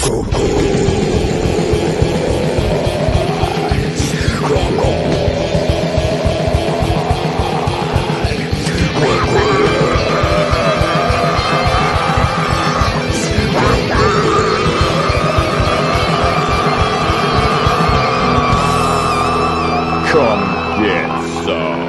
Come get some.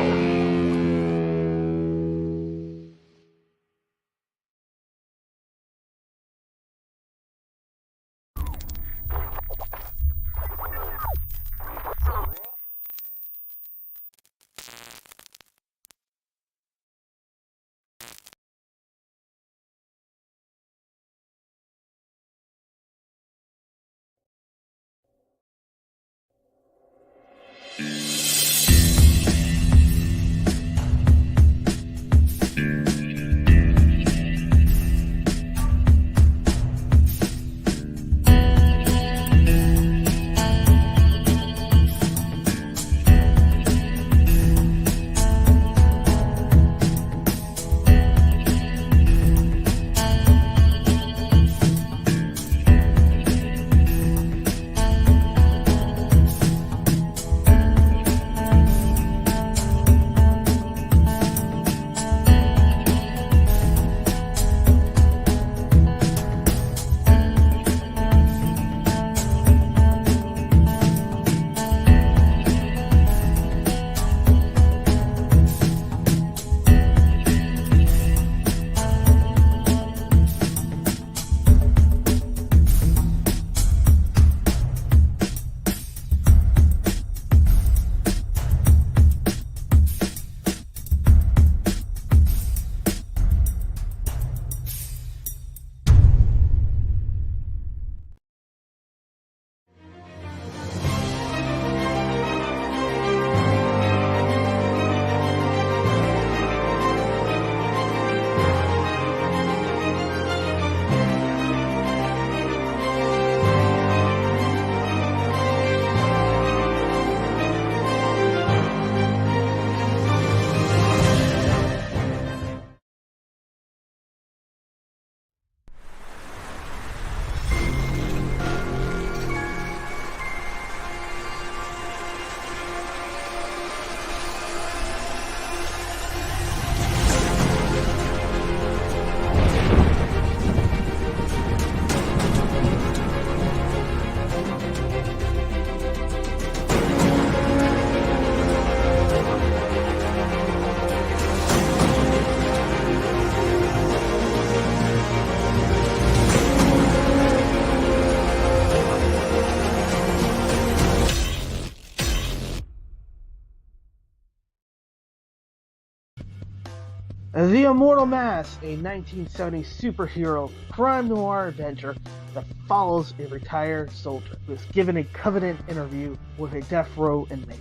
The Immortal Mask, a 1970s superhero crime noir adventure that follows a retired soldier who is given a Covenant interview with a death row inmate.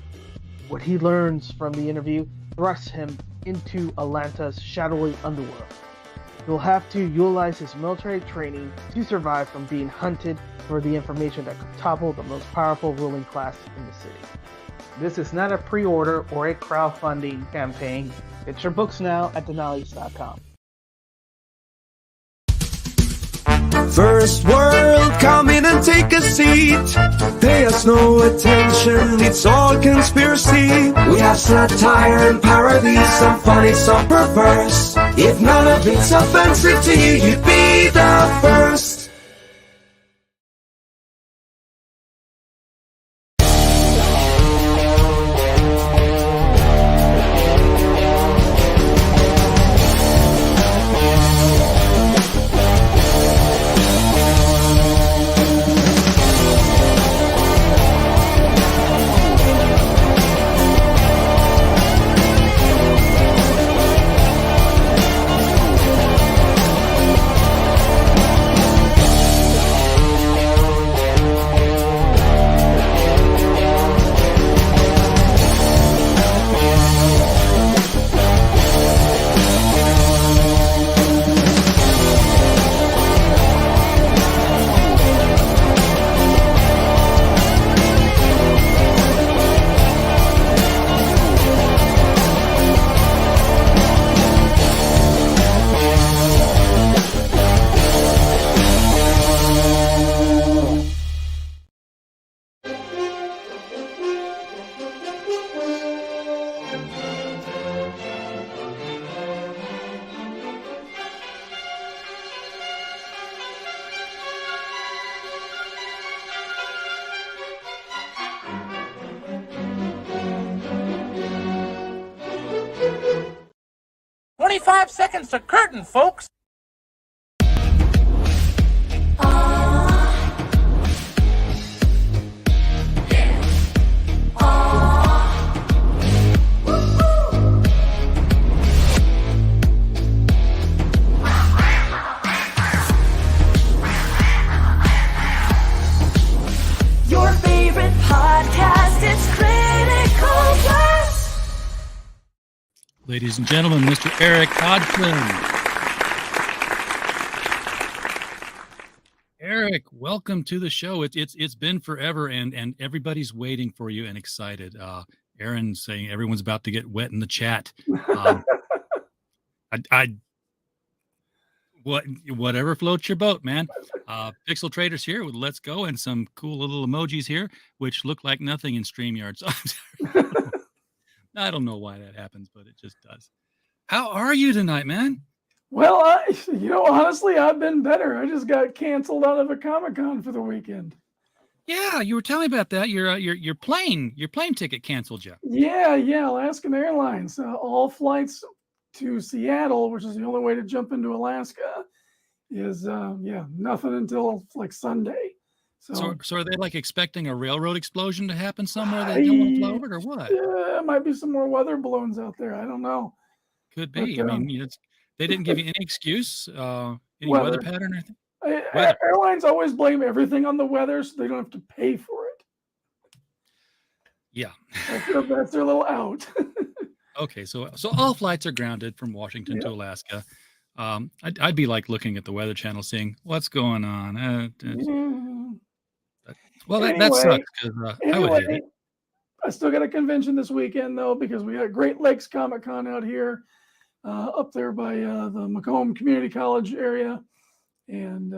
What he learns from the interview thrusts him into Atlanta's shadowy underworld. He'll have to utilize his military training to survive from being hunted for the information that could topple the most powerful ruling class in the city. This is not a pre-order or a crowdfunding campaign. Get your books now at theNunneley.com. First world, come in and take a seat. Pay us no attention, it's all conspiracy. We have satire and parody, some funny, some perverse. If none of it's offensive to you, you'd be the first. 5 seconds to curtain, folks. Your favorite podcast, it's Critical Blast. Ladies and gentlemen, Mr. Erik Hodson. Erik, welcome to the show. It's been forever, and everybody's waiting for you and excited. Aaron's saying everyone's about to get wet in the chat. Whatever floats your boat, man. Pixel Traders here with Let's Go and some cool little emojis here, which look like nothing in StreamYard. So I don't know why that happens, but it just does. How are you tonight, man? Well, honestly, I've been better. I just got canceled out of a Comic-Con for the weekend. Yeah, you were telling me about that. Your plane ticket canceled you. Yeah, Alaskan Airlines. All flights to Seattle, which is the only way to jump into Alaska, is nothing until like Sunday. So are they like expecting a railroad explosion to happen somewhere they don't want to fly over it, or what? Yeah, might be some more weather balloons out there. I don't know. Could be. But, they didn't give you any excuse, any weather pattern or anything? Airlines always blame everything on the weather, so they don't have to pay for it. Yeah. That's their little out. Okay, so all flights are grounded from Washington to Alaska. I'd be like looking at the Weather Channel, seeing what's going on. Well, that sucks because I would hate it. I still got a convention this weekend though, because we got Great Lakes Comic-Con out here, up there by the Macomb Community College area, and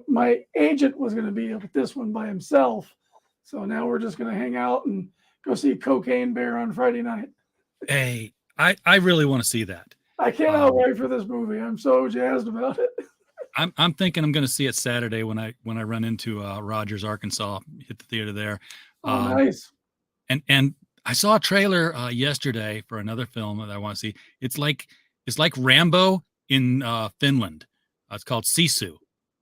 my agent was going to be up at this one by himself, so now we're just going to hang out and go see Cocaine Bear on Friday night. Hey, I really want to see that. I cannot wait for this movie. I'm so jazzed about it. I'm thinking I'm going to see it Saturday when I run into Rogers, Arkansas, hit the theater there. Oh, nice. And I saw a trailer yesterday for another film that I want to see. It's like Rambo in Finland. It's called Sisu.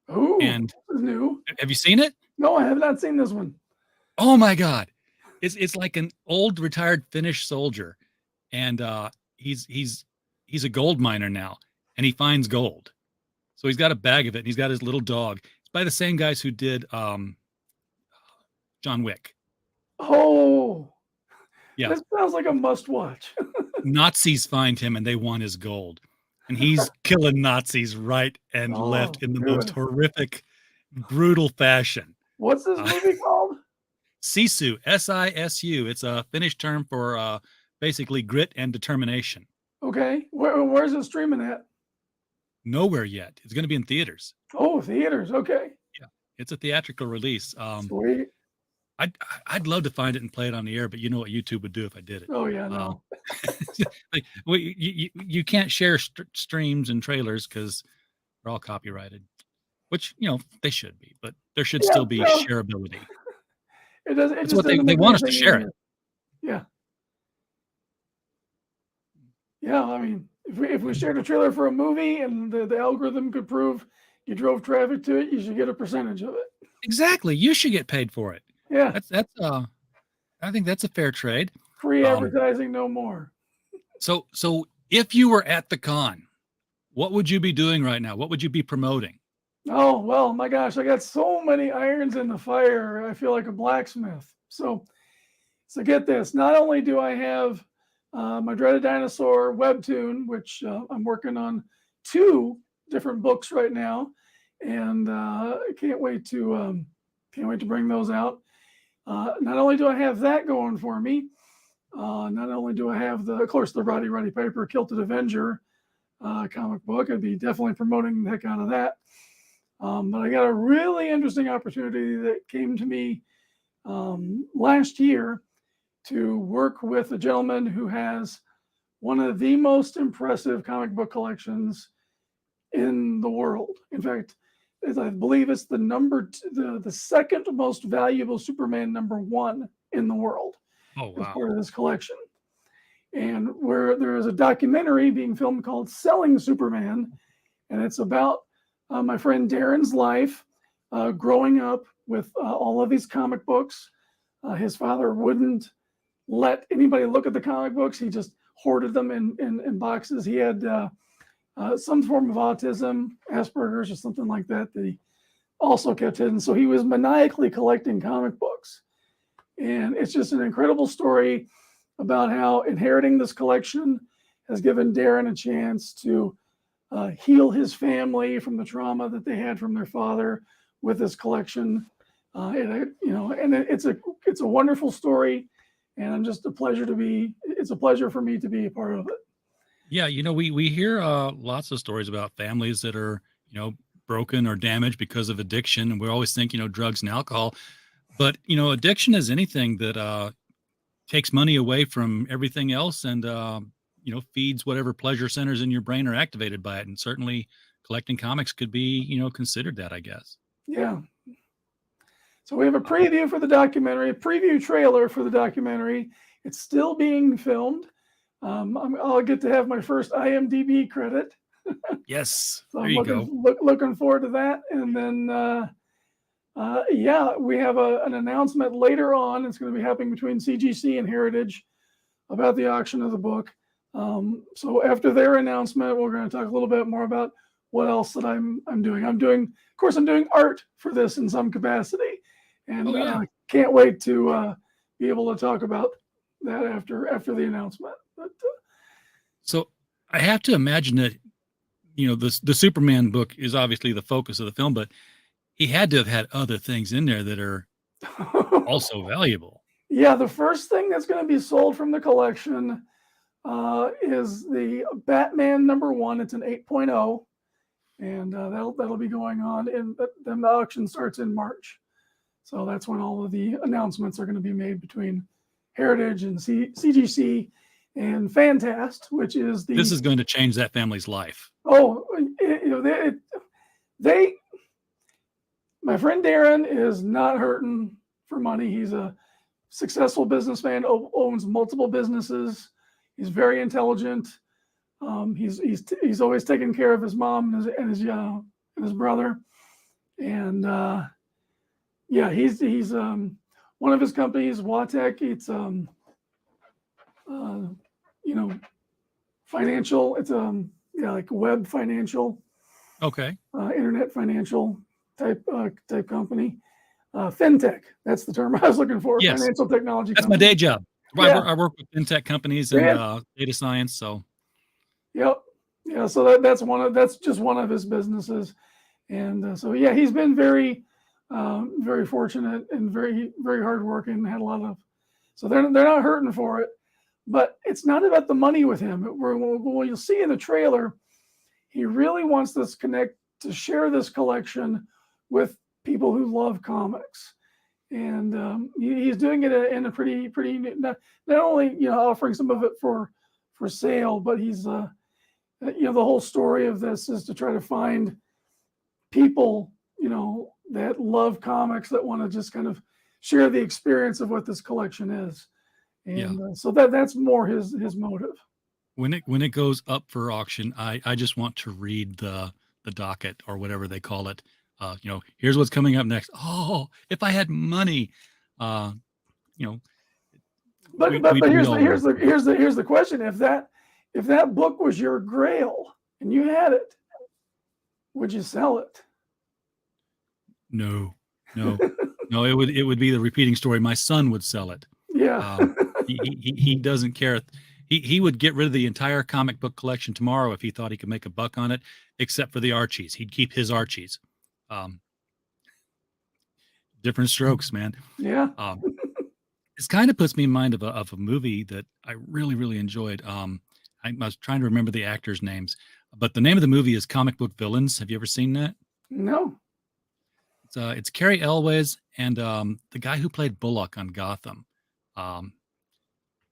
Oh, and this is new. Have you seen it? No, I have not seen this one. Oh my God, it's like an old retired Finnish soldier, and he's a gold miner now, and he finds gold. So he's got a bag of it, and he's got his little dog. It's by the same guys who did John Wick. Oh, yeah. This sounds like a must-watch. Nazis find him, and they want his gold. And he's killing Nazis right and left in the most horrific, brutal fashion. What's this movie called? Sisu, S-I-S-U. It's a Finnish term for basically grit and determination. Okay. Where's it streaming at? Nowhere yet. It's going to be in theaters. Oh, theaters. Okay. Yeah. It's a theatrical release. Sweet. I'd love to find it and play it on the air, but you know what YouTube would do if I did it. Oh, yeah, no. You can't share streams and trailers because they're all copyrighted, which, they should be, but there should still be shareability. It doesn't. That's what they want us to share it. Yeah. Yeah, I mean, if we shared a trailer for a movie and the algorithm could prove you drove traffic to it, you should get a percentage of it. Exactly. You should get paid for it. Yeah. That's I think that's a fair trade. Free advertising, no more. So if you were at the con, what would you be doing right now? What would you be promoting? Oh, well, my gosh, I got so many irons in the fire. I feel like a blacksmith. So get this. Not only do I have my Dreaded Dinosaur webtoon, which I'm working on 2 different books right now, and I can't wait to bring those out. Not only do I have that going for me, not only do I have of course, the Roddy Piper Kilted Avenger comic book. I'd be definitely promoting the heck out of that. But I got a really interesting opportunity that came to me last year to work with a gentleman who has one of the most impressive comic book collections in the world. In fact, I believe it's the second most valuable Superman #1 in the world. Oh, wow. As part of this collection. and where there is a documentary being filmed called Selling Superman. And it's about my friend Darren's life growing up with all of these comic books. His father wouldn't let anybody look at the comic books. He just hoarded them in boxes. He had some form of autism, Asperger's or something like that, that he also kept hidden. So he was maniacally collecting comic books. And it's just an incredible story about how inheriting this collection has given Darren a chance to heal his family from the trauma that they had from their father with this collection. It's a wonderful story, and it's a pleasure for me to be a part of it. Yeah, we hear lots of stories about families that are, broken or damaged because of addiction. And we always think, drugs and alcohol. But, addiction is anything that takes money away from everything else and, feeds whatever pleasure centers in your brain are activated by it. And certainly collecting comics could be, considered that, I guess. Yeah. So we have a preview for the documentary, a preview trailer for the documentary. It's still being filmed. I'll get to have my first IMDb credit. Yes, So there you go. Looking forward to that. And then, we have an announcement later on. It's going to be happening between CGC and Heritage about the auction of the book. So after their announcement, we're going to talk a little bit more about what else that I'm doing. I'm doing art for this in some capacity, and can't wait to be able to talk about that after the announcement. But, so I have to imagine that, the Superman book is obviously the focus of the film, but he had to have had other things in there that are also valuable. Yeah, the first thing that's going to be sold from the collection is the Batman #1. It's an 8.0, and that'll be going on. And then the auction starts in March, so that's when all of the announcements are going to be made between Heritage and CGC and Fantast, which is This is going to change that family's life. Oh, my friend Darren is not hurting for money. He's a successful businessman, owns multiple businesses. He's very intelligent. He's always taken care of his mom and his brother. And he's one of his companies, Watech. It's financial. It's like web financial. Okay. Internet financial type company. Fintech. That's the term I was looking for. Yes. Financial technology. That's company. my day job. Yeah. I work with fintech companies and data science. So. Yep. Yeah. So that's just one of his businesses, and he's been very, very fortunate and very, very hardworking. Had a lot of, so they're not hurting for it, but it's not about the money with him. What you'll see in the trailer, he really wants this to share this collection with people who love comics. And he's doing it in a pretty not only offering some of it for sale, but he's the whole story of this is to try to find people that love comics that want to just kind of share the experience of what this collection is, and so that's more his motive. When it goes up for auction, I just want to read the docket or whatever they call it. Here's what's coming up next. Oh, if I had money, But here's the question: if that book was your grail and you had it, would you sell it? No. It would be the repeating story. My son would sell it. Yeah. He doesn't care. He would get rid of the entire comic book collection tomorrow if he thought he could make a buck on it, except for the Archies. He'd keep his Archies. Different strokes, man. Yeah. This kind of puts me in mind of a movie that I really, really enjoyed. I was trying to remember the actors' names, but the name of the movie is Comic Book Villains. Have you ever seen that? No. It's Cary Elwes and the guy who played Bullock on Gotham.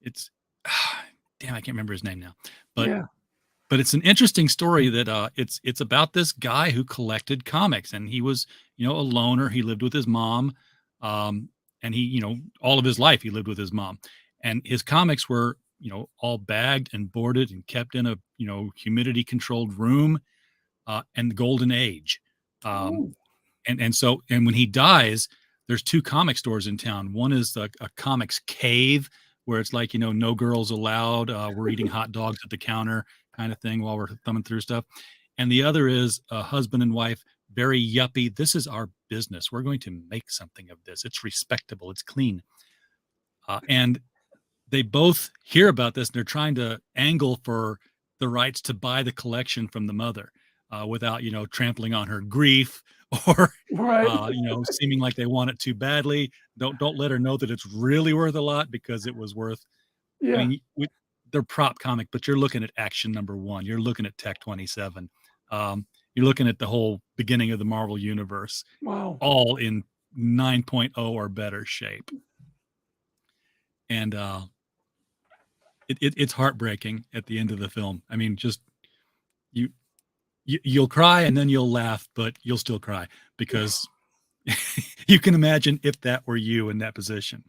It's damn, I can't remember his name now, but it's an interesting story that it's about this guy who collected comics, and he was a loner. He lived with his mom, and he all of his life he lived with his mom, and his comics were all bagged and boarded and kept in a humidity controlled room, and the Golden Age. And when he dies, there's 2 comic stores in town. One is a comics cave, where it's like, no girls allowed. We're eating hot dogs at the counter kind of thing while we're thumbing through stuff. And the other is a husband and wife, very yuppie. This is our business. We're going to make something of this. It's respectable. It's clean. And they both hear about this, and they're trying to angle for the rights to buy the collection from the mother, without, trampling on her grief or, Right. seeming like they want it too badly. Don't let her know that it's really worth a lot, because it was worth, Yeah. I mean, they're prop comic, but you're looking at Action #1. You're looking at Tech 27. You're looking at the whole beginning of the Marvel Universe, Wow. all in 9.0 or better shape. And it's heartbreaking at the end of the film. I mean, just you'll cry and then you'll laugh, but you'll still cry, because you can imagine if that were you in that position.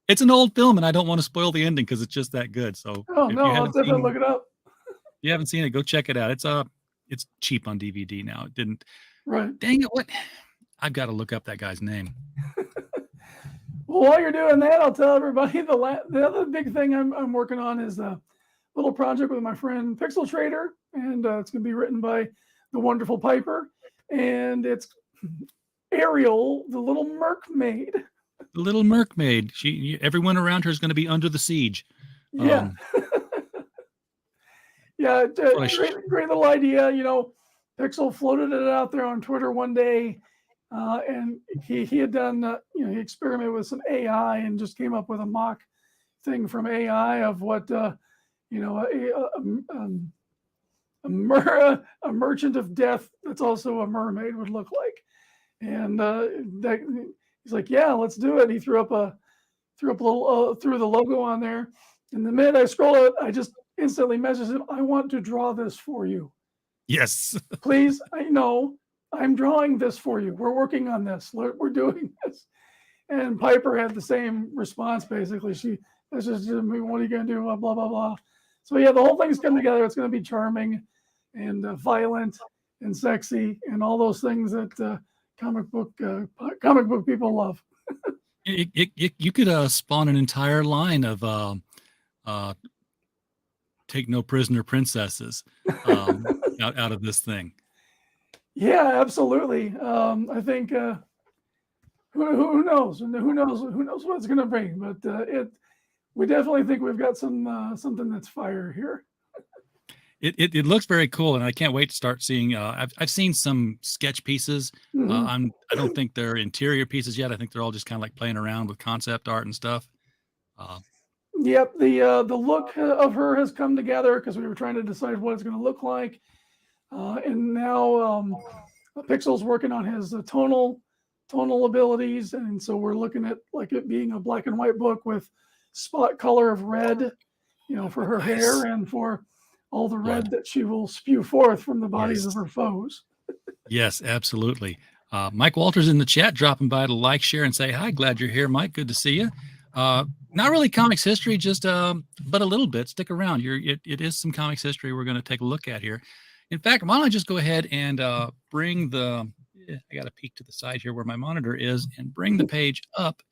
It's an old film, and I don't want to spoil the ending because it's just that good. So Oh no, I'll definitely look it up. If you haven't seen it, go check it out. It's cheap on DVD now. It didn't. Right. Dang it! What? I've got to look up that guy's name. Well, while you're doing that, I'll tell everybody the other big thing I'm working on is a little project with my friend Pixel Trader, and it's going to be written by the wonderful Piper, and it's Ariel, the Little Mermaid. The Little Mermaid. Everyone around her is going to be under the siege. Yeah. Yeah, great little idea. Pixel floated it out there on Twitter one day, and he had done, he experimented with some AI and just came up with a mock thing from AI of what, a merchant of death that's also a mermaid would look like. And he's like, yeah, let's do it. He threw up a little threw the logo on there. And the minute I scroll it, I just instantly messaged him, I want to draw this for you. Yes. Please, I know I'm drawing this for you. We're working on this. We're doing this. And Piper had the same response, basically. She messaged me, what are you going to do? Blah, blah, blah. So yeah, the whole thing's come together. It's going to be charming and violent and sexy and all those things that comic book people love. You could spawn an entire line of take no prisoner princesses out of this thing. Yeah, absolutely. I think who knows? Who knows what it's going to bring? But we definitely think we've got something that's fire here. It looks very cool, and I can't wait to start seeing. I've seen some sketch pieces. Mm-hmm. I don't think they're interior pieces yet. I think they're all just kind of like playing around with concept art and stuff. Yep, the look of her has come together because we were trying to decide what it's going to look like, and now Pixel's working on his tonal abilities, and so we're looking at like it being a black and white book with spot color of red, for her hair and for all the red that she will spew forth from the bodies of her foes. Yes, absolutely. Mike Walters in the chat, dropping by to like, share, and say hi. Glad you're here, Mike. Good to see you. Not really comics history, just but a little bit. Stick around. It is some comics history we're going to take a look at here. In fact, why don't I just go ahead and bring I got to peek to the side here where my monitor is and bring the page up.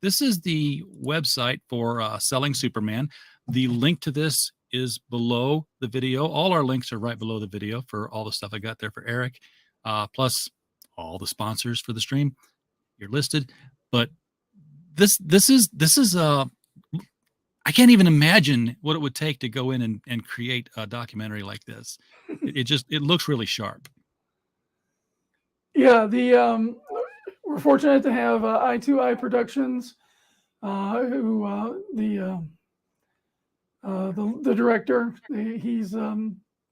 This is the website for Selling Superman. The link to this is below the video. All our links are right below the video for all the stuff I got there for Eric, plus all the sponsors for the stream. You're listed, but this is I can't even imagine what it would take to go in and create a documentary like this. It looks really sharp. Yeah, we're fortunate to have I2I Productions, who the director. He's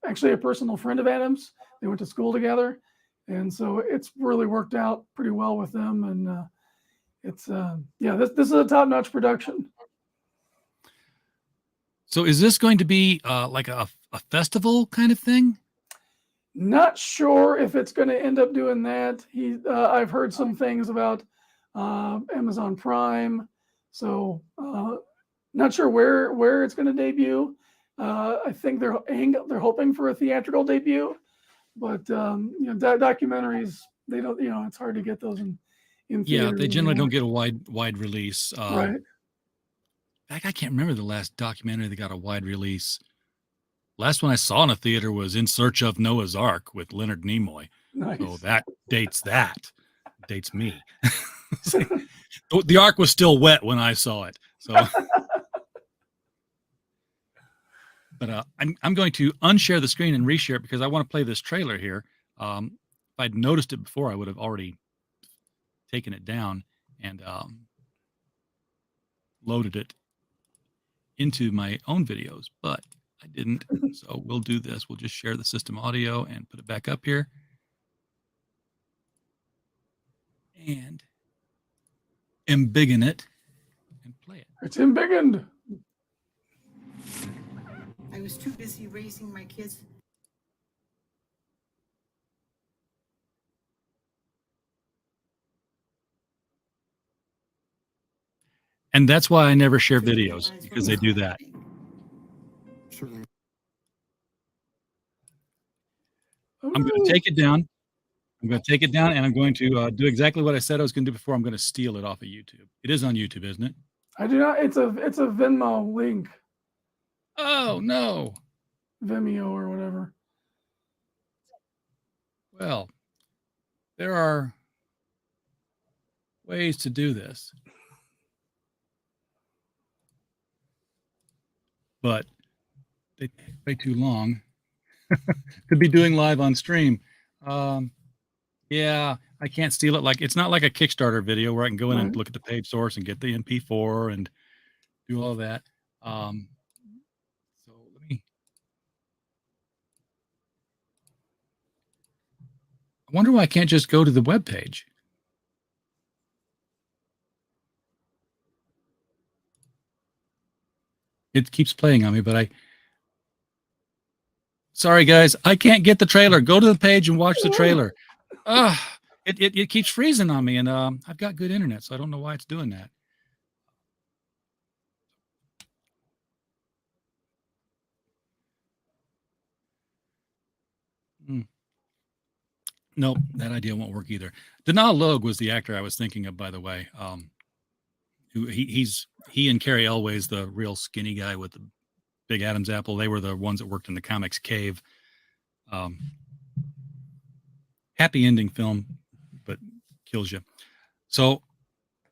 actually a personal friend of Adam's. They went to school together, and so it's really worked out pretty well with them. And it's this is a top-notch production. So is this going to be like a festival kind of thing? Not sure if it's going to end up doing that. I've heard some things about Amazon Prime. So Not sure where it's going to debut. I think they're hoping for a theatrical debut, but documentaries, they don't. It's hard to get those in Yeah, theaters they generally anymore. don't get a wide release. Right. I can't remember the last documentary that got a wide release. Last one I saw in a theater was In Search of Noah's Ark with Leonard Nimoy. Nice. So that dates me. The Ark was still wet when I saw it. So, but I'm going to unshare the screen and reshare it because I want to play this trailer here. If I'd noticed it before, I would have already taken it down and loaded it into my own videos, but I didn't. So we'll do this. We'll just share the system audio and put it back up here. And embiggen it and play it. It's embiggened. I was too busy raising my kids. And that's why I never share videos, because they do that. Certainly. I'm going to take it down. I'm going to take it down, and I'm going to do exactly what I said I was going to do before. I'm going to steal it off of YouTube. It is on YouTube, isn't it? I do not. It's a Venmo link. Oh, no. Vimeo or whatever. Well, there are ways to do this. But they take way too long to be doing live on stream. Yeah, I can't steal it. It's not like a Kickstarter video where I can go in and look at the page source and get the MP4 and do all that. So let me. I wonder why I can't just go to the web page. It keeps playing on me, but sorry guys, I can't get the trailer. Go to the page and watch the trailer. It keeps freezing on me, and I've got good internet, so I don't know why it's doing that. Nope, that idea won't work either. Devill Logue was the actor I was thinking of, by the way. He and Carrie Elway's the real skinny guy with the big Adam's apple. They were the ones that worked in the comics cave. Happy ending film, but kills you. So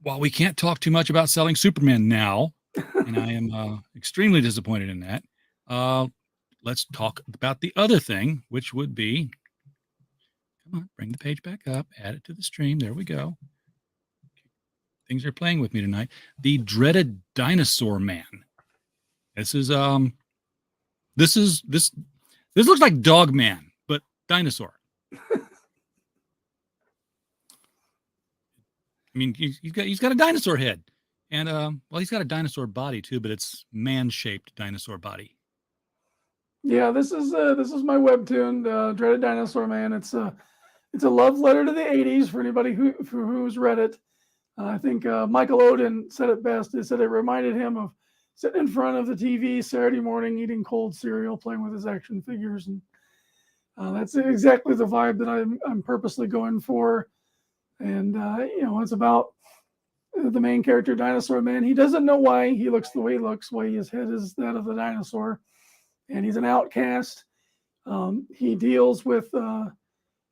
while we can't talk too much about selling Superman now, and I am extremely disappointed in that, let's talk about the other thing, which would be, come on, bring the page back up, add it to the stream. There we go. Things are playing with me tonight. The dreaded Dinosaur Man. This looks like Dog Man, but dinosaur. I mean, he's got a dinosaur head, and well, he's got a dinosaur body too, but it's man-shaped dinosaur body. Yeah, this is my webtoon, Dreaded Dinosaur Man. It's a love letter to the '80s for anybody who's read it. I think Michael Oden said it best. He said it reminded him of sitting in front of the TV Saturday morning, eating cold cereal, playing with his action figures, and that's exactly the vibe that I'm purposely going for. And it's about the main character, Dinosaur Man. He doesn't know why he looks the way he looks, why his head is that of the dinosaur, and he's an outcast. He deals with an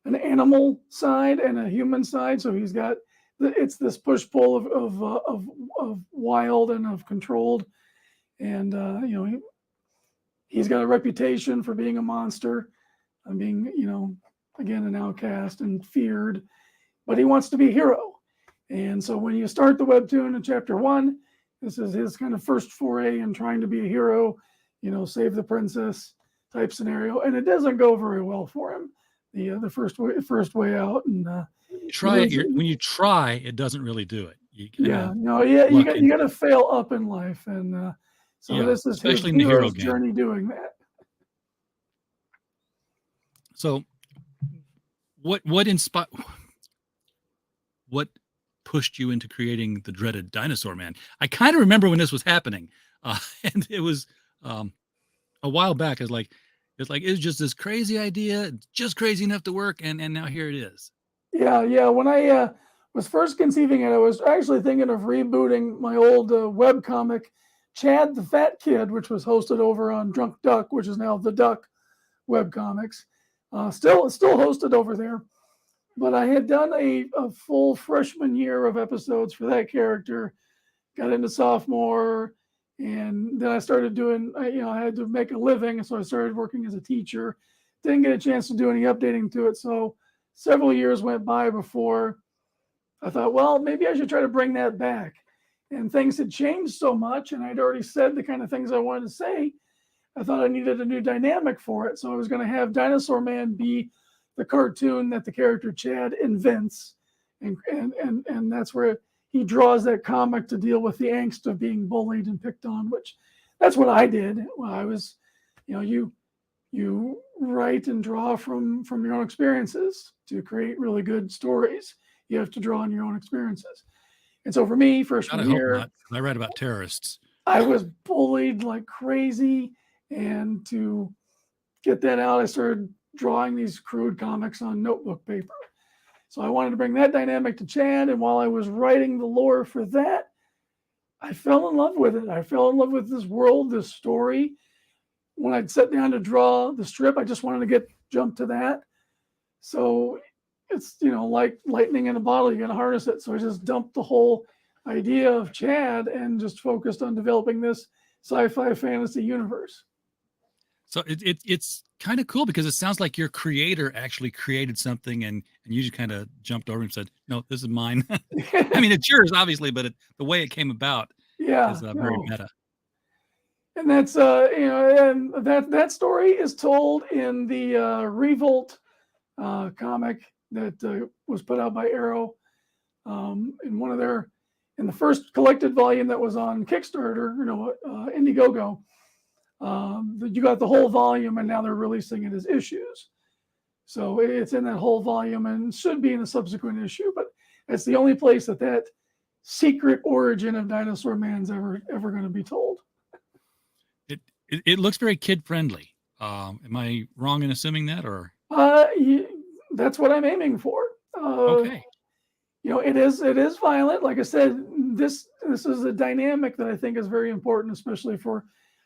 animal side and a human side, so he's got. It's this push-pull of wild and of controlled, and he's got a reputation for being a monster and being again an outcast and feared, but he wants to be a hero. And so when you start the webtoon in chapter 1, this is his kind of first foray in trying to be a hero, save the princess type scenario, and it doesn't go very well for him. The first way out, and when you try, it doesn't really do it. You got to fail up in life, and this is especially his in the hero journey doing that. So, what pushed you into creating the dreaded Dinosaur Man? I kind of remember when this was happening. And it was a while back. It's like it's just this crazy idea, just crazy enough to work, and now here it is. Yeah. When I was first conceiving it, I was actually thinking of rebooting my old web comic, Chad the Fat Kid, which was hosted over on Drunk Duck, which is now The Duck web comics. Still hosted over there. But I had done a full freshman year of episodes for that character, got into sophomore, and then I started doing, I had to make a living, so I started working as a teacher. Didn't get a chance to do any updating to it, so several years went by before I thought, well, maybe I should try to bring that back. And things had changed so much, and I'd already said the kind of things I wanted to say. I thought I needed a new dynamic for it, so I was going to have Dinosaur Man be the cartoon that the character Chad invents, and that's where he draws that comic to deal with the angst of being bullied and picked on, which that's what I did. Well, I was, you write and draw from your own experiences to create really good stories. You have to draw on your own experiences. And so for me, freshman year, I read about terrorists. I was bullied like crazy, and to get that out, I started drawing these crude comics on notebook paper. So I wanted to bring that dynamic to Chad, and while I was writing the lore for that, I fell in love with it. I fell in love with this world, this story. When I'd sat down to draw the strip, I just wanted to jump to that. So it's, like lightning in a bottle, you got to harness it. So I just dumped the whole idea of Chad and just focused on developing this sci-fi fantasy universe. So it's kind of cool because it sounds like your creator actually created something and you just kind of jumped over and said, no, this is mine. I mean, it's yours, obviously, but the way it came about is very meta. And that's, and that story is told in the Revolt comic that was put out by Arrow in the first collected volume that was on Kickstarter, Indiegogo. You got the whole volume, and now they're releasing it as issues. So it's in that whole volume and should be in a subsequent issue, but it's the only place that secret origin of Dinosaur Man's ever going to be told. It looks very kid friendly. Am I wrong in assuming that, or? That's what I'm aiming for. Okay. It is violent. Like I said, this is a dynamic that I think is very important, especially for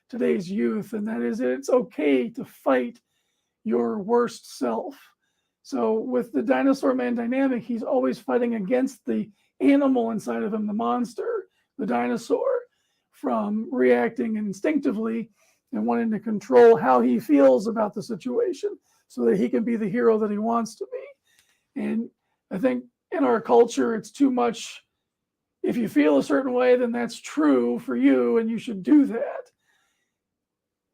today's youth, and that is it's okay to fight your worst self. So with the Dinosaur Man dynamic, he's always fighting against the animal inside of him, the monster, the dinosaur, from reacting instinctively and wanting to control how he feels about the situation so that he can be the hero that he wants to be. And I think in our culture, it's too much, if you feel a certain way, then that's true for you and you should do that.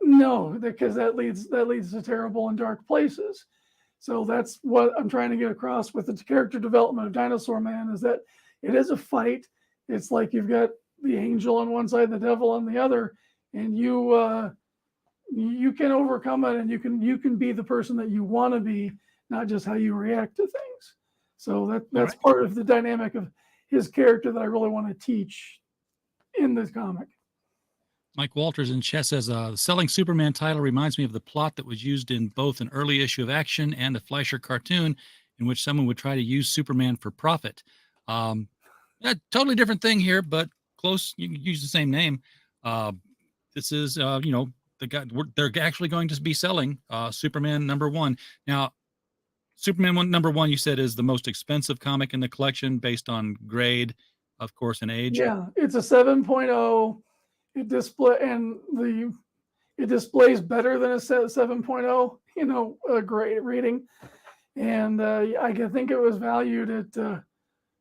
No, because that leads to terrible and dark places. So that's what I'm trying to get across with the character development of Dinosaur Man, is that it is a fight. It's like you've got the angel on one side, the devil on the other, and you can overcome it, and you can be the person that you want to be, not just how you react to things. So that's right. Part of the dynamic of his character that I really want to teach in this comic. Mike Walters in chat says, the Selling Superman title reminds me of the plot that was used in both an early issue of Action and the Fleischer cartoon, in which someone would try to use Superman for profit. Totally different thing here, but close. You can use the same name. This is, the guy, they're actually going to be selling Superman #1. Now, Superman #1, you said, is the most expensive comic in the collection based on grade, of course, and age. Yeah, it's a 7.0. It displays better than a 7.0, grade rating. And I think it was valued at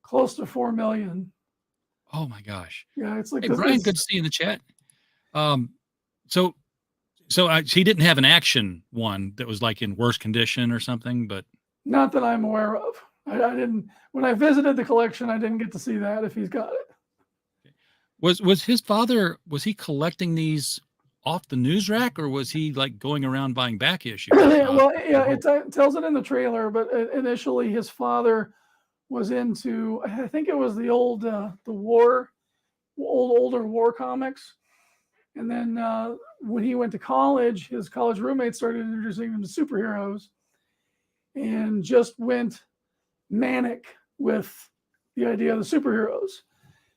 close to $4 million. Oh my gosh. Yeah, it's like, hey, Brian, good to see you in the chat. So he didn't have an Action one that was like in worse condition or something, but not that I'm aware of. I didn't, when I visited the collection, I didn't get to see that if he's got it. Was his father, was he collecting these off the news rack, or was he like going around buying back issues? Well, yeah, it tells it in the trailer, but initially his father was into, I think it was the older war comics. And then when he went to college, his college roommates started introducing him to superheroes, and just went manic with the idea of the superheroes.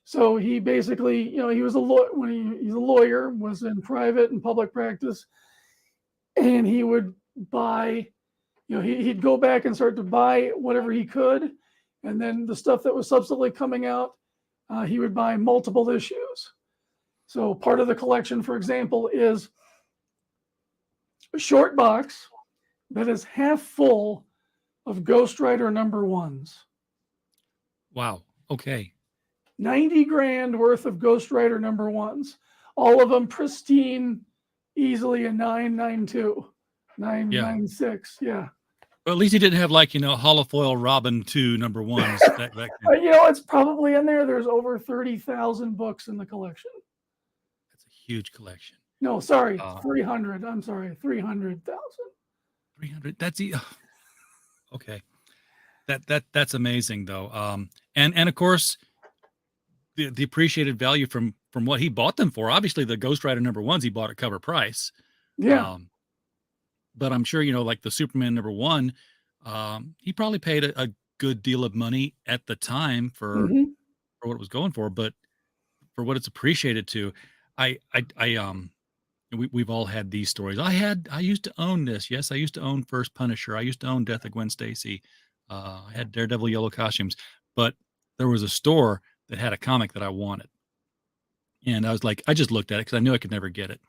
So he basically, he was he's a lawyer, was in private and public practice, and he would buy, he'd go back and start to buy whatever he could, and then the stuff that was subsequently coming out, he would buy multiple issues. So part of the collection, for example, is a short box that is half full of Ghost Rider #1s. Wow. Okay. 90 grand worth of Ghost Rider #1s. All of them pristine, easily a 992, 996. Yeah. Well, at least he didn't have holofoil Robin 2 #1s. It's probably in there. There's over 30,000 books in the collection. That's a huge collection. No, sorry, 300. I'm sorry, 300,000. 300. That's okay. That's amazing though. And of course, the appreciated value from what he bought them for. Obviously, the Ghost Rider #1s he bought at cover price. Yeah. But I'm sure like the Superman #1, he probably paid a good deal of money at the time for what it was going for, but for what it's appreciated to, we've all had these stories. I used to own this. Yes, I used to own First Punisher. I used to own Death of Gwen Stacy. I had Daredevil yellow costumes, but there was a store that had a comic that I wanted. And I was like, I just looked at it because I knew I could never get it.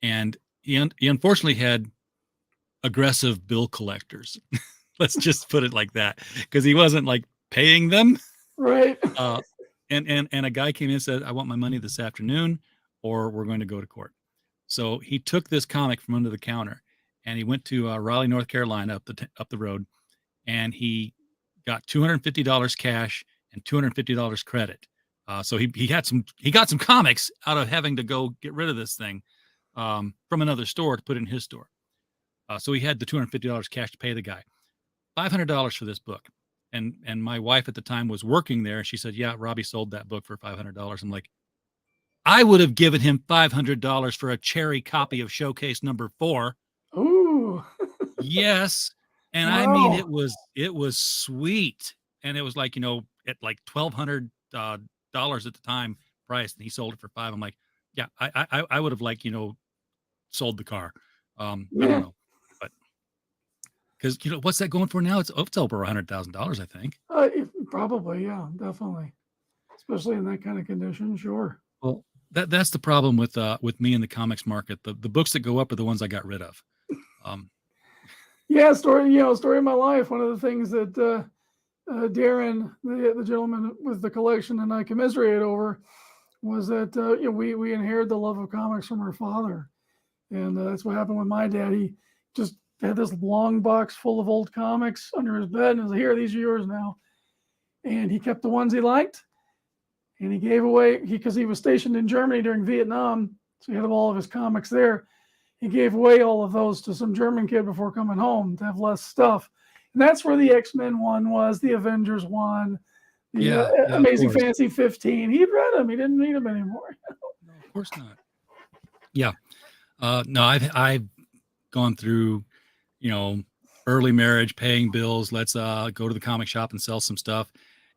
And he unfortunately had aggressive bill collectors. Let's just put it like that, because he wasn't like paying them. Right. And a guy came in and said, I want my money this afternoon or we're going to go to court. So he took this comic from under the counter and he went to Raleigh, North Carolina, up the road, and he got $250 cash and $250 credit. So he got some comics out of having to go get rid of this thing from another store to put in his store. So he had the $250 cash to pay the guy. $500 for this book. And my wife at the time was working there. And she said, yeah, Robbie sold that book for $500. I'm like, I would have given him $500 for a cherry copy of Showcase #4. Ooh. Yes. And wow. I mean, it was sweet. And it was like, at like $1,200 at the time price. And he sold it for $5. I'm like, yeah, I would have sold the car. I don't know. But because, what's that going for now? It's over $100,000, I think. Probably. Yeah, definitely. Especially in that kind of condition. Sure. Well, that's the problem with me in the comics market. The books that go up are the ones I got rid of. Yeah, story of my life. One of the things that Darren, the gentleman with the collection, and I commiserated over was that we inherited the love of comics from our father, and that's what happened with my dad. He just had this long box full of old comics under his bed, and he said, "Here, these are yours now." And he kept the ones he liked, and he gave away because he was stationed in Germany during Vietnam, so he had all of his comics there. He gave away all of those to some German kid before coming home to have less stuff. And that's where the X-Men one was, the Avengers one, the Amazing Fantasy 15. He'd read them. He didn't need them anymore. No, of course not. Yeah. No, I've gone through, early marriage, paying bills. Let's go to the comic shop and sell some stuff.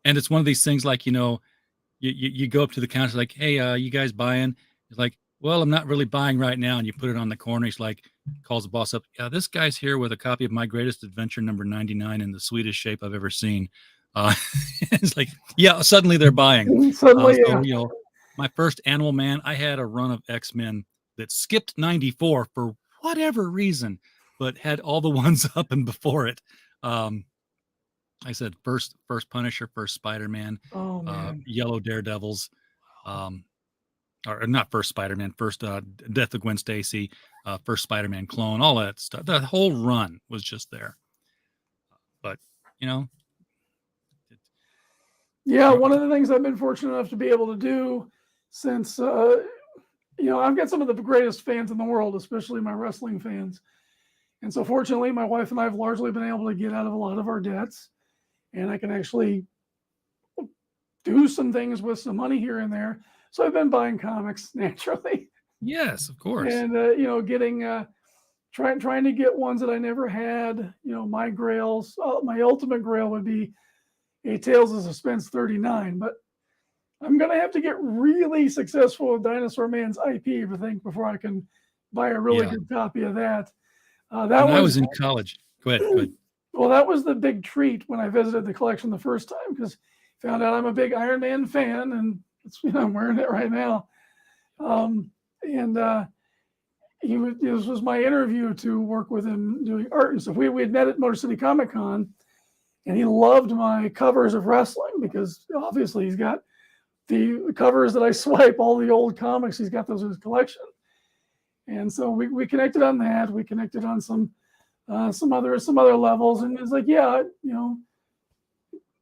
And it's one of these things like, you go up to the counter like, hey, you guys buying? It's like, well, I'm not really buying right now. And you put it on the corner. He's like, calls the boss up. Yeah, this guy's here with a copy of My Greatest Adventure #99 in the sweetest shape I've ever seen. It's like, yeah, suddenly they're buying. Suddenly, so, my first Animal Man, I had a run of X-Men that skipped 94 for whatever reason, but had all the ones up and before it. I said first Punisher, first Spider-Man, Yellow Daredevils, or not first Spider-Man, first Death of Gwen Stacy, first Spider-Man clone, all that stuff. That whole run was just there. But, yeah, one of the things I've been fortunate enough to be able to do since, I've got some of the greatest fans in the world, especially my wrestling fans. And so fortunately, my wife and I have largely been able to get out of a lot of our debts, and I can actually do some things with some money here and there. So I've been buying comics naturally. Yes, of course. And getting trying to get ones that I never had. My grails, my ultimate grail would be a Tales of Suspense 39, but I'm gonna have to get really successful with Dinosaur Man's IP, I think, before I can buy a really good copy of that. When I was in college. Go ahead. Well, that was the big treat when I visited the collection the first time, because found out I'm a big Iron Man fan, and I'm wearing it right now. This was my interview to work with him doing art and stuff. We had met at Motor City Comic Con, and he loved my covers of wrestling because obviously he's got the covers that I swipe, all the old comics. He's got those in his collection. And so we connected on that. We connected on some other levels, and it's like, yeah,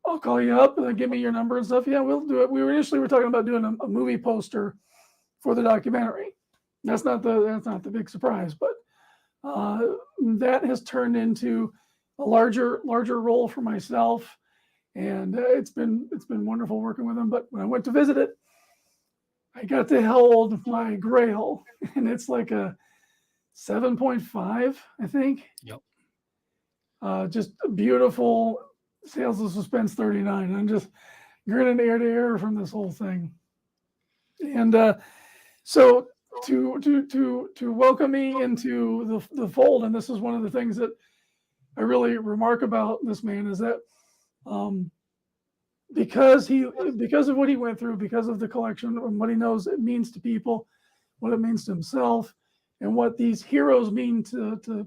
I'll call you up and give me your number and stuff. Yeah, we'll do it. We were initially talking about doing a movie poster for the documentary. That's not the big surprise, but that has turned into a larger role for myself, and it's been wonderful working with him. But when I went to visit it, I got to hold my Grail, and it's like a 7.5, I think. Yep. Just beautiful Tales of Suspense 39. I'm just grinning ear to ear from this whole thing. And so to welcome me into the fold, and this is one of the things that I really remark about this man, is that because of what he went through, because of the collection and what he knows it means to people, what it means to himself, and what these heroes mean to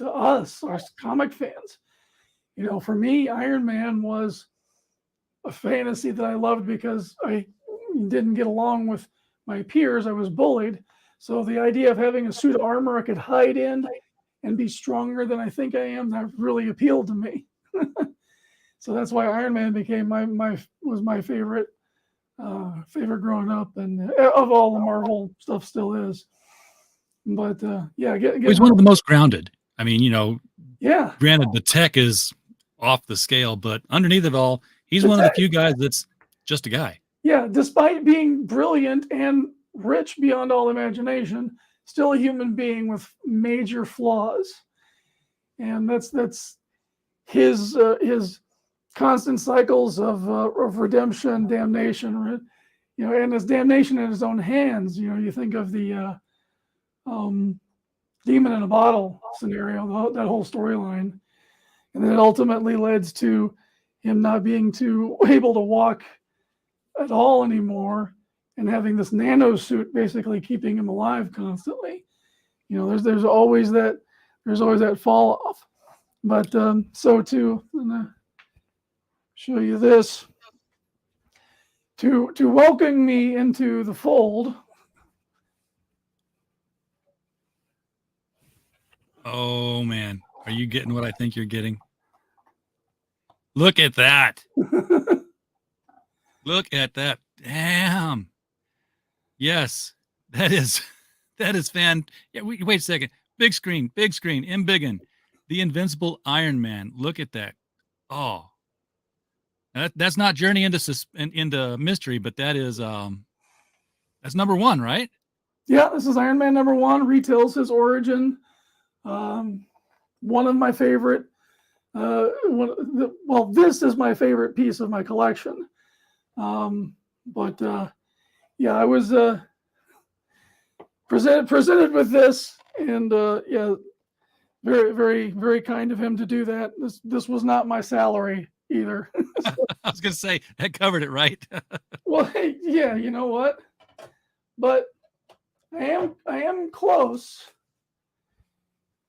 us, our comic fans. For me, Iron Man was a fantasy that I loved because I didn't get along with my peers. I was bullied. So the idea of having a suit of armor I could hide in and be stronger than I think I am, that really appealed to me. So that's why Iron Man became was my favorite growing up, and of all the Marvel stuff still is. But he's one of the most grounded. I mean, yeah. Granted, the tech is off the scale, but underneath it all, he's one of the few guys that's just a guy. Yeah, despite being brilliant and rich beyond all imagination, still a human being with major flaws, and that's his constant cycles of redemption, damnation, and his damnation in his own hands. You think of the demon in a bottle scenario, that whole storyline, and then it ultimately leads to him not being able to walk at all anymore, and having this nano suit basically keeping him alive constantly. There's always that fall off. But so too, I'm gonna show you this to welcome me into the fold. Oh man, are you getting what I think you're getting? Look at that. Look at that. Damn. Yes, that is fan. Yeah, wait a second. Big screen, embiggen. The Invincible Iron Man. Look at that. Oh, that's not Journey into Mystery, but that is that's number 1, right? Yeah, this is Iron Man number 1. Retells his origin. One of my favorite. This is my favorite piece of my collection. I was presented with this, and very, very, very kind of him to do that. This was not my salary either. I was gonna say that covered it, right? Well, hey, yeah, you know what? But I am close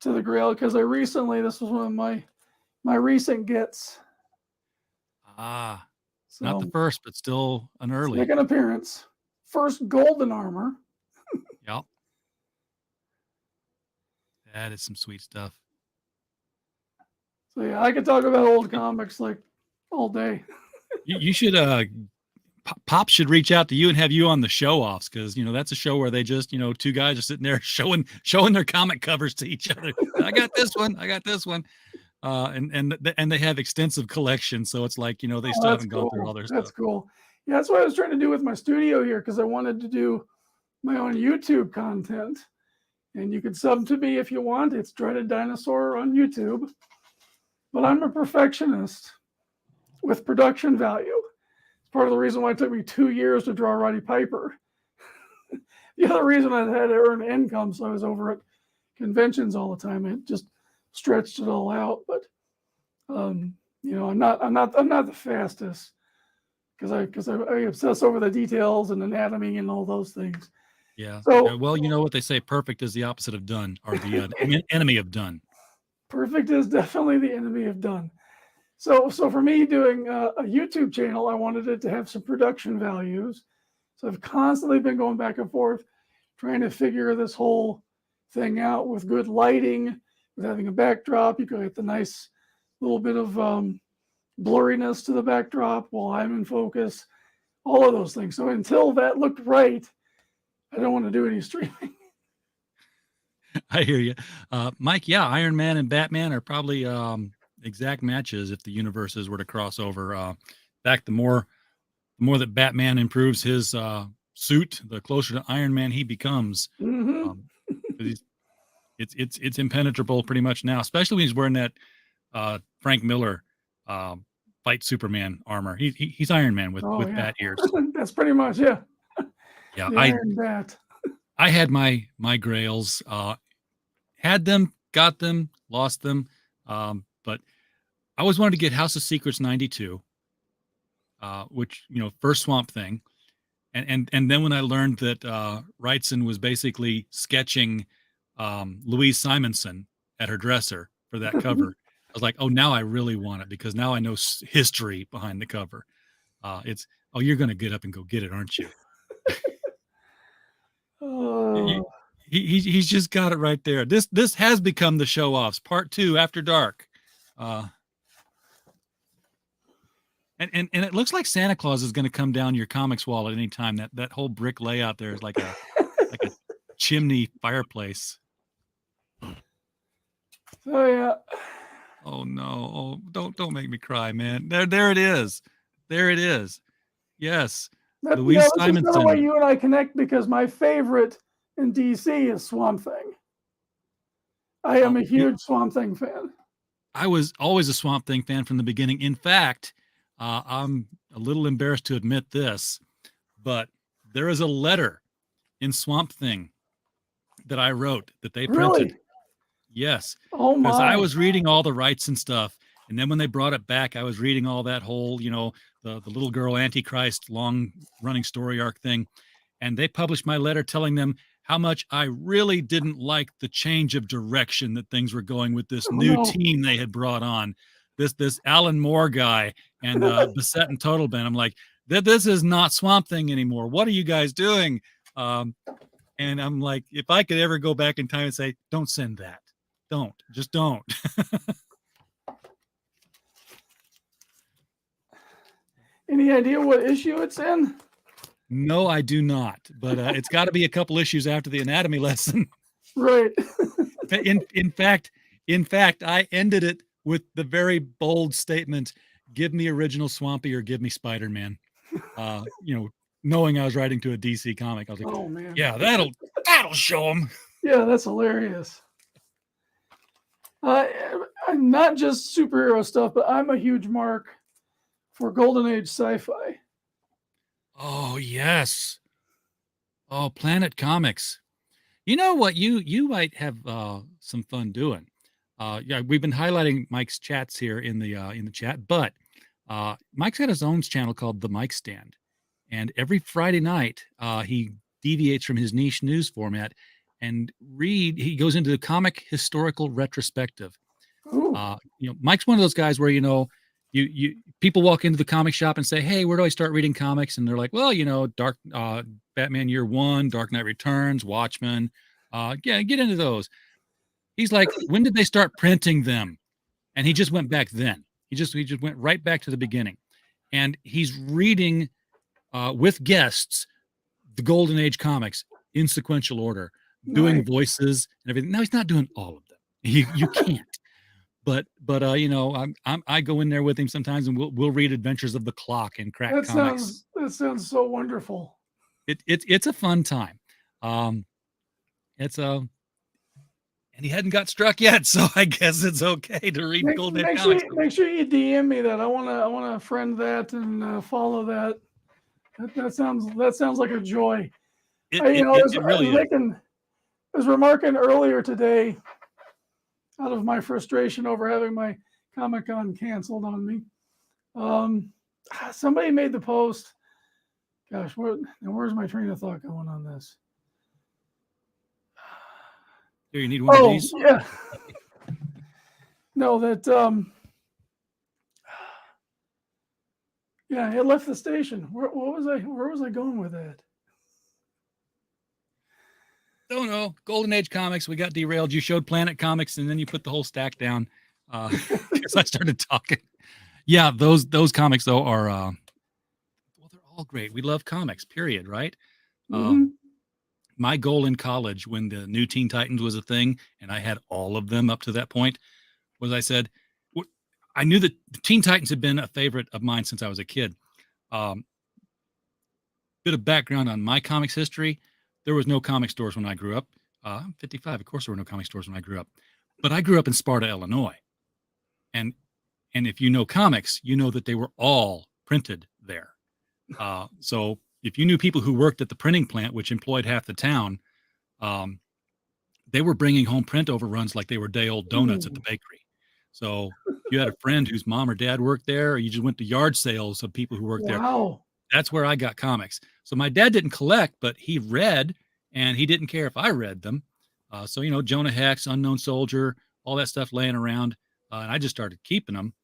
to the Grail because this was one of my recent gets. So, not the first, but still an early. Make an appearance. First golden armor. Yep. That is some sweet stuff. So yeah, I could talk about old comics like all day. You should Pop should reach out to you and have you on the show offs, because that's a show where they just two guys are sitting there showing their comic covers to each other. I got this one. And they have extensive collections, so it's like they still haven't gone through all their stuff. That's cool. Yeah, that's what I was trying to do with my studio here, because I wanted to do my own YouTube content, and you can sub to me if you want. It's Dreaded Dinosaur on YouTube. But I'm a perfectionist with production value. It's part of the reason why it took me 2 years to draw Roddy Piper. The other reason I had to earn income, so I was over at conventions all the time. It just stretched it all out. But I'm not the fastest because I obsess over the details and anatomy and all those things. Yeah. So, well, you know what they say: perfect is the opposite of done, or the enemy of done. Perfect is definitely the enemy of done. So for me doing a YouTube channel, I wanted it to have some production values. So I've constantly been going back and forth, trying to figure this whole thing out with good lighting, with having a backdrop. You can get the nice little bit of blurriness to the backdrop while I'm in focus, all of those things. So until that looked right, I don't want to do any streaming. I hear you. Mike, yeah, Iron Man and Batman are probably exact matches if the universes were to cross over. In fact, the more that Batman improves his suit, the closer to Iron Man he becomes. Mm-hmm. It's impenetrable pretty much now, especially when he's wearing that Frank Miller fight Superman armor. He's Iron Man with bat ears. That's pretty much, yeah. Yeah, Iron Bat. I had my grails, had them, got them, lost them. But I always wanted to get House of Secrets 92, which, first Swamp Thing. And then when I learned that Wrightson was basically sketching Louise Simonson at her dresser for that cover, I was like, oh, now I really want it because now I know history behind the cover. You're going to get up and go get it, aren't you? Oh. He's just got it right there. This has become the show offs part 2 after dark. And it looks like Santa Claus is going to come down your comics wall at any time. That whole brick layout there is like a chimney fireplace. Oh yeah. Oh no! Oh, don't make me cry, man. There it is. There it is. Yes, Louise Simonson. That's the way you and I connect because my favorite in DC is Swamp Thing. I am a huge Swamp Thing fan. I was always a Swamp Thing fan from the beginning. In fact, I'm a little embarrassed to admit this, but there is a letter in Swamp Thing that I wrote that they printed. Really? Yes. Oh my! Because I was reading all the rights and stuff, and then when they brought it back, I was reading all that whole, the little girl Antichrist long-running story arc thing, and they published my letter telling them how much I really didn't like the change of direction that things were going with this new team they had brought on. This Alan Moore guy and Bissett and Totalben. I'm like, this is not Swamp Thing anymore. What are you guys doing? And I'm like, if I could ever go back in time and say, don't send that. Just don't. Any idea what issue it's in? No, I do not. But it's got to be a couple issues after the anatomy lesson. Right. In fact, I ended it with the very bold statement: "Give me original Swampy or give me Spider-Man." Knowing I was writing to a DC comic, I was like, "Oh man, yeah, that'll show them." Yeah, that's hilarious. I'm not just superhero stuff, but I'm a huge mark for Golden Age sci-fi. Oh yes. Oh, Planet Comics. You know what? You might have some fun doing. We've been highlighting Mike's chats here in the chat, but Mike's got his own channel called The Mike Stand, and every Friday night he deviates from his niche news format and he goes into the comic historical retrospective. Mike's one of those guys where you people walk into the comic shop and say, "Hey, where do I start reading comics?" And they're like, "Well, Dark Batman Year One, Dark Knight Returns, Watchmen, get into those." He's like, "When did they start printing them?" And he just went back then. He just went right back to the beginning, and he's reading with guests the Golden Age comics in sequential order, doing voices and everything. Now he's not doing all of them. You can't. But I go in there with him sometimes, and we'll read Adventures of the Clock and Crack Comics. That sounds so wonderful. It's a fun time. It's and he hadn't got struck yet, so I guess it's okay to read Golden Age comics. Make sure you DM me that. I want to friend that and follow that. That sounds like a joy. It really is. I was remarking earlier today, out of my frustration over having my Comic-Con canceled on me. Somebody made the post. Gosh, where's my train of thought going on this? Here, you need one of these? Yeah. No, that yeah, it left the station. Where was I going with that? Don't know. Golden Age comics. We got derailed. You showed Planet Comics, and then you put the whole stack down because I started talking. Yeah, those comics though are well, they're all great. We love comics. Period. Right. My goal in college, when the New Teen Titans was a thing, and I had all of them up to that point, was I said, I knew that the Teen Titans had been a favorite of mine since I was a kid. Bit of background on my comics history. There was no comic stores when I grew up. I'm 55. Of course, there were no comic stores when I grew up. But I grew up in Sparta, Illinois. And if you know comics, you know that they were all printed there. So if you knew people who worked at the printing plant, which employed half the town, they were bringing home print overruns like they were day-old donuts at the bakery. So you had a friend whose mom or dad worked there, or you just went to yard sales of people who worked there. That's where I got comics. So my dad didn't collect, but he read, and he didn't care if I read them. So, you know, Jonah Hex, Unknown Soldier, all that stuff laying around. And I just started keeping them.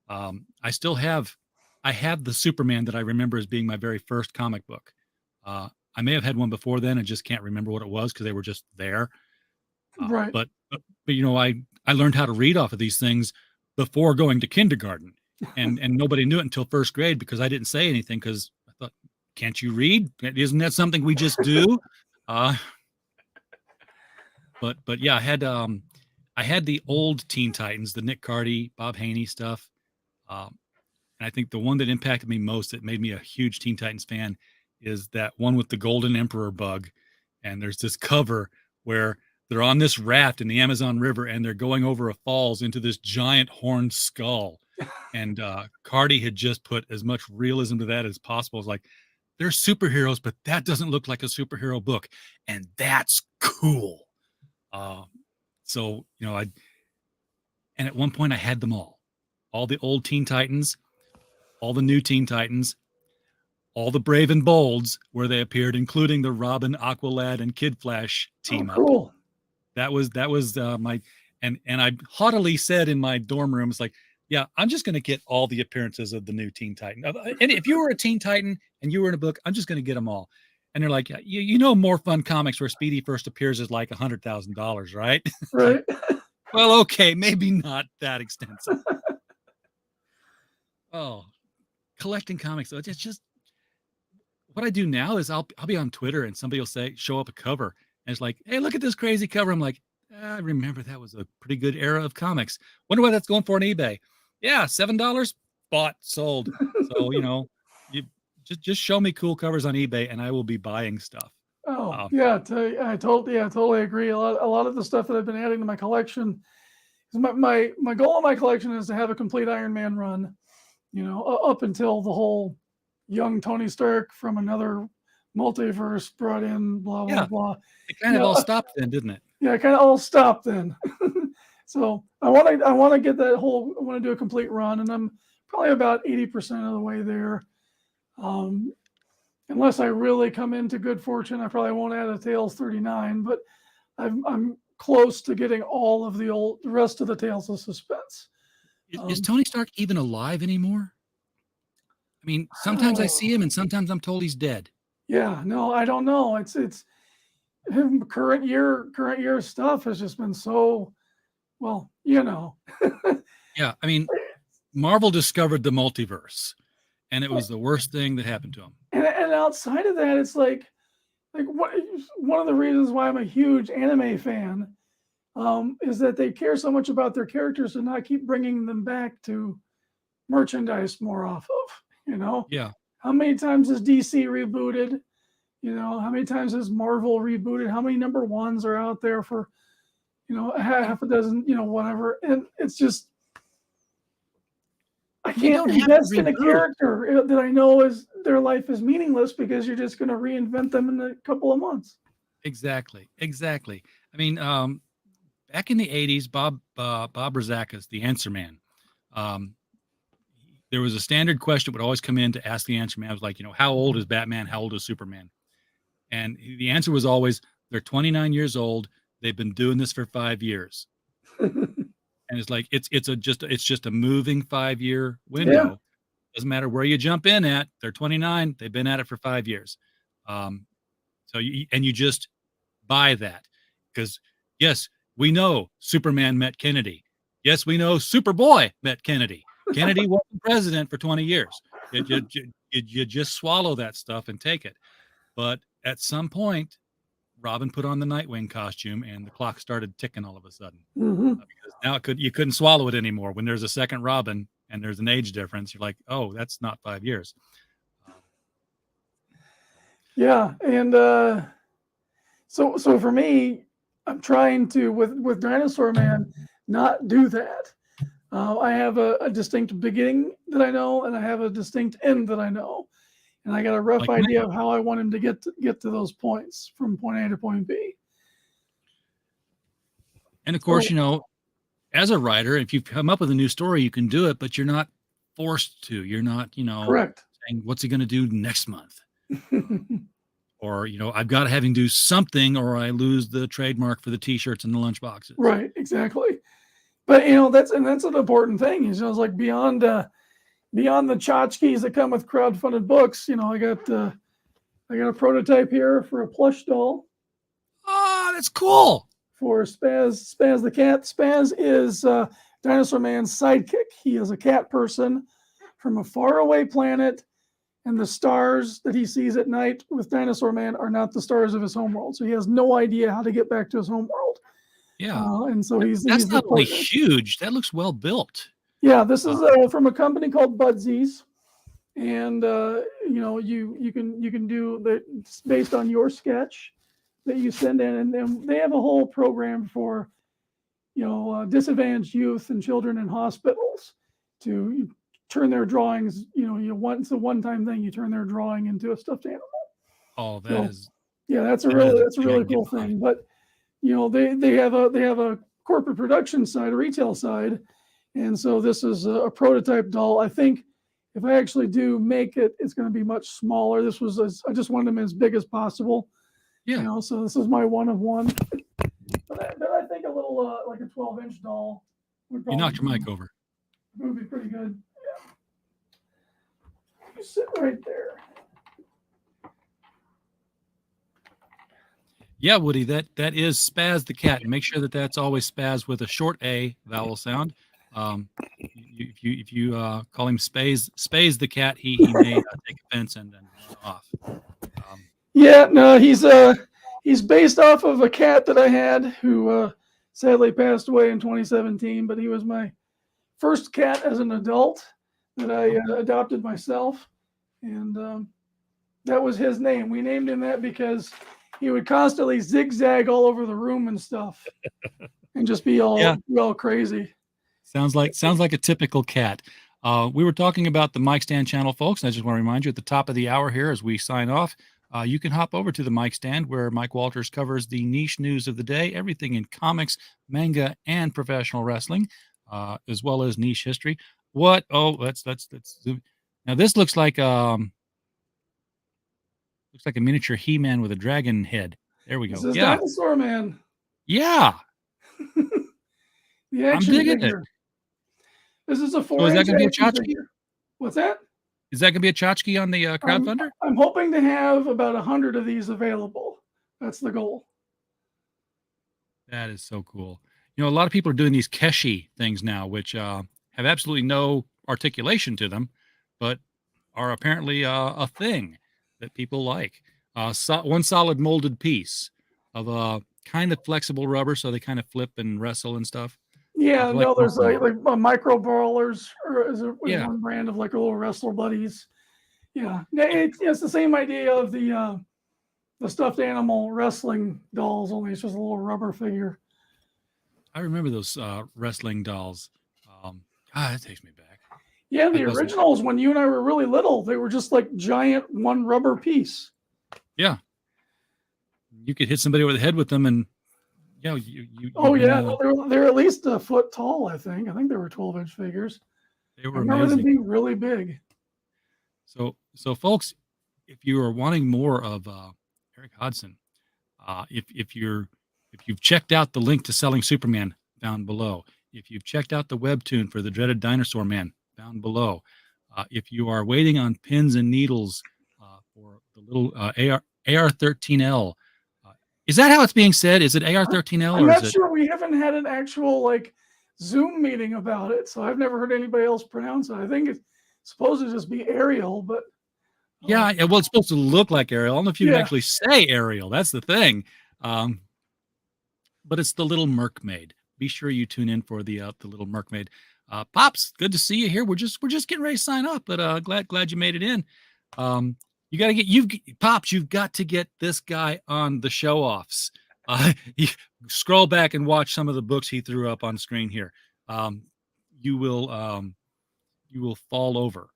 I have the Superman that I remember as being my very first comic book. I may have had one before then and just can't remember what it was because they were just there. Right. But you know, I learned how to read off of these things before going to kindergarten, and nobody knew it until first grade because I didn't say anything because I thought, can't you read? Isn't that something we just do? But yeah, I had the old Teen Titans, the Nick Cardy, Bob Haney stuff. And I think the one that impacted me most, that made me a huge Teen Titans fan, is that one with the Golden Emperor bug. And there's this cover where they're on this raft in the Amazon River and they're going over a falls into this giant horned skull. And Cardy had just put as much realism to that as possible. It's like, they're superheroes, but that doesn't look like a superhero book. And that's cool. So, you know, and at one point I had them all the old Teen Titans, all the new Teen Titans, all the Brave and Bolds where they appeared, including the Robin, Aqualad, and Kid Flash team up. Cool. That was my, and I haughtily said in my dorm room, it's like, yeah, I'm just going to get all the appearances of the new Teen Titan. And if you were a Teen Titan and you were in a book, I'm just going to get them all. And they're like, yeah, you know, More Fun Comics where Speedy first appears is like $100,000, right? Right. Well, okay, maybe not that extensive. Oh, collecting comics. It's just what I do now is I'll be on Twitter and somebody will show up a cover and it's like, hey, look at this crazy cover. I'm like, I remember that was a pretty good era of comics. Wonder what that's going for on eBay. Yeah, $7, bought, sold. So, you know, you just show me cool covers on eBay and I will be buying stuff. Oh, yeah, I totally agree. A lot of the stuff that I've been adding to my collection, my goal in my collection is to have a complete Iron Man run, you know, up until the whole young Tony Stark from another multiverse brought in, blah, blah, blah. It kind of all stopped then, didn't it? Yeah, it kind of all stopped then. So I want to get that whole, I want to do a complete run, and I'm probably about 80% of the way there. Unless I really come into good fortune, I probably won't add a Tales 39, but I'm close to getting all of the rest of the Tales of Suspense. Is Tony Stark even alive anymore? I mean, sometimes I see him and sometimes I'm told he's dead. Yeah, no, I don't know. It's current year stuff has just been so, well, you know. Yeah, I mean, Marvel discovered the multiverse, and it was the worst thing that happened to him. And outside of that, it's like one of the reasons why I'm a huge anime fan is that they care so much about their characters and not keep bringing them back to merchandise more off of, you know? Yeah. How many times has DC rebooted? You know, how many times has Marvel rebooted? How many number ones are out there for, you know, half a dozen, you know, whatever. And it's just, I can't invest in a character that I know is their life is meaningless because you're just going to reinvent them in a couple of months. Exactly. I mean, back in the 80s, Bob Rozakis, the Answer Man, there was a standard question that would always come in to ask the Answer Man. I was like, you know, how old is Batman? How old is Superman? And the answer was always, they're 29 years old. They've been doing this for 5 years. And it's like, it's just a moving 5-year window. Yeah. Doesn't matter where you jump in at. They're 29. They've been at it for 5 years. So you just buy that because yes, we know Superman met Kennedy. Yes, we know Superboy met Kennedy. Kennedy wasn't president for 20 years. You just swallow that stuff and take it. But at some point, Robin put on the Nightwing costume and the clock started ticking all of a sudden. Because now you couldn't swallow it anymore. When there's a second Robin and there's an age difference, you're like, oh, that's not 5 years. Yeah. And so for me, I'm trying to, with Dinosaur Man, not do that. I have a distinct beginning that I know, and I have a distinct end that I know. And I got a rough idea of how I want him to get to those points from point A to point B. And of course, you know, as a writer, if you come up with a new story, you can do it, but you're not forced to. You're not, you know, correct. Saying, what's he going to do next month? Or, you know, I've got to have him do something or I lose the trademark for the T-shirts and the lunch boxes. Right, exactly. But, you know, that's an important thing. You know, it's like beyond the tchotchkes that come with crowdfunded books, you know, I got a prototype here for a plush doll. Oh, that's cool. For Spaz the cat. Spaz is Dinosaur Man's sidekick. He is a cat person from a faraway planet, and the stars that he sees at night with Dinosaur Man are not the stars of his homeworld. So he has no idea how to get back to his homeworld. Yeah. And so that's not only huge. That looks well built. Yeah, this is from a company called Budsies, and you know, you can do that. It's based on your sketch that you send in, and then they have a whole program for, you know, disadvantaged youth and children in hospitals to turn their drawings. You know, it's a one-time thing. You turn their drawing into a stuffed animal. Oh, that's a really cool thing. But you know, they have a corporate production side, a retail side. And so this is a prototype doll. I think if I actually do make it, it's going to be much smaller. I just wanted them as big as possible. Yeah. You know, so this is my one of one. But I think a little like a 12-inch doll would probably. You knocked your mic over. Would be pretty good. Yeah. You sit right there. Yeah, Woody, that is Spaz the cat. And make sure that that's always Spaz with a short A vowel sound. If you call him Spaze the cat, he may take offense and then run off. Yeah, no, he's based off of a cat that I had who sadly passed away in 2017. But he was my first cat as an adult that I adopted myself, and that was his name. We named him that because he would constantly zigzag all over the room and stuff, and just be all crazy. Sounds like a typical cat. We were talking about the Mic Stand channel, folks. And I just want to remind you at the top of the hour here as we sign off, you can hop over to the Mic Stand where Mike Walters covers the niche news of the day, everything in comics, manga, and professional wrestling, as well as niche history. What? Oh, let's zoom. Now this looks like a miniature He-Man with a dragon head. There we go. This is Dinosaur Man. Yeah. The action digging figure. it. This is a 4-inch. So is that going to be a tchotchke? What's that? Is that going to be a tchotchke on the crowdfunder? I'm hoping to have about 100 of these available. That's the goal. That is so cool. You know, a lot of people are doing these Keshi things now, which have absolutely no articulation to them, but are apparently a thing that people like. One solid molded piece of a kind of flexible rubber, so they kind of flip and wrestle and stuff. Yeah, no, there's like micro brawlers, or is it one brand of like little wrestler buddies? Yeah, it's the same idea of the the stuffed animal wrestling dolls, only it's just a little rubber figure. I remember those wrestling dolls. That takes me back. Yeah, the originals, when you and I were really little, they were just like giant one rubber piece. Yeah. You could hit somebody over the head with them, and they're at least a foot tall, I think. I think they were 12-inch figures. They were I remember amazing. them being really big. So folks, if you are wanting more of Erik Hodson, if you've checked out the link to Selling Superman down below, if you've checked out the webtoon for the Dreaded Dinosaur Man down below, if you are waiting on pins and needles for the little AR-13L, is that how it's being said? Is it AR-13L? I'm not sure. We haven't had an actual Zoom meeting about it, so I've never heard anybody else pronounce it. I think it's supposed to just be Ariel, but yeah, well, it's supposed to look like Ariel. I don't know if you can actually say Ariel. That's the thing. But it's the Little Mermaid. Be sure you tune in for the Little Mermaid. Pops, good to see you here. We're just getting ready to sign off, but glad you made it in. You got to Pops. You've got to get this guy on the show offs. Scroll back and watch some of the books he threw up on screen here. You will fall over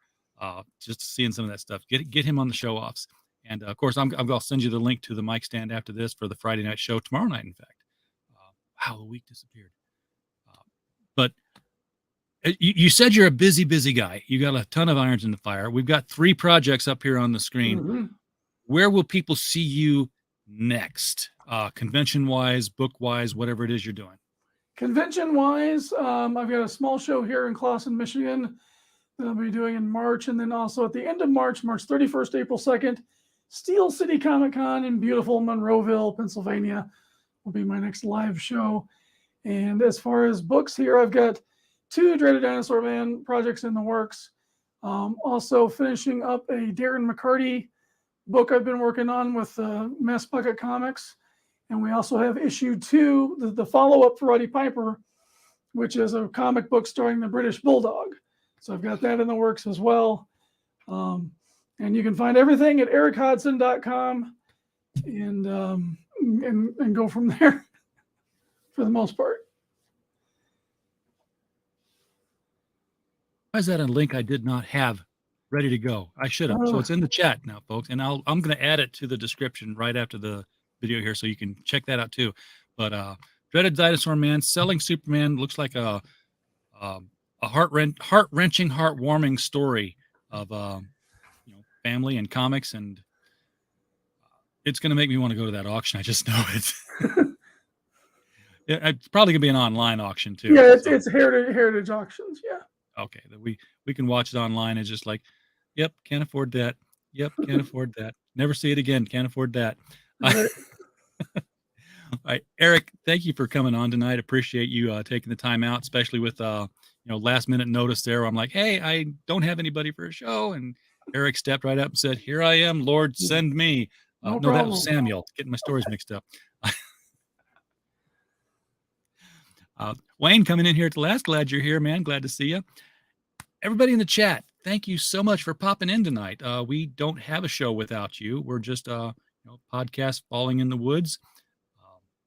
just seeing some of that stuff. Get him on the show offs. And of course, I'll send you the link to the mic stand after this for the Friday night show tomorrow night. In fact, wow, the week disappeared. But you said you're a busy guy. You got a ton of irons in the fire. We've got 3 projects up here on the screen. Mm-hmm. Where will people see you next? Convention-wise, book-wise, whatever it is you're doing. Convention-wise, I've got a small show here in Clawson, Michigan that I'll be doing in March. And then also at the end of March 31st, April 2nd, Steel City Comic-Con in beautiful Monroeville, Pennsylvania will be my next live show. And as far as books here, I've got 2 Dreaded Dinosaur Man projects in the works. Also finishing up a Darren McCarty book I've been working on with Mess Bucket Comics. And we also have issue 2, the follow-up for Roddy Piper, which is a comic book starring the British Bulldog. So I've got that in the works as well. And you can find everything at erikhodson.com and go from there for the most part. Why is that a link I did not have ready to go? I should have. So it's in the chat now, folks. And I'm going to add it to the description right after the video here, so you can check that out too. But Dreaded Dinosaur Man, Selling Superman looks like a heart-wrenching, heartwarming story of family and comics, and it's going to make me want to go to that auction. I just know it. It's probably going to be an online auction too. Yeah, it's heritage auctions. Yeah. Okay, we can watch it online. It's just like, yep, can't afford that. Yep, can't afford that. Never see it again. Can't afford that. Right. All right, Erik, thank you for coming on tonight. Appreciate you taking the time out, especially with last minute notice there. I'm like, hey, I don't have anybody for a show, and Erik stepped right up and said, "Here I am, Lord, send me." No, that was Samuel. Getting my stories mixed up. Wayne coming in here at the last. Glad you're here, man. Glad to see you. Everybody in the chat, thank you so much for popping in tonight. We don't have a show without you. We're just podcast falling in the woods,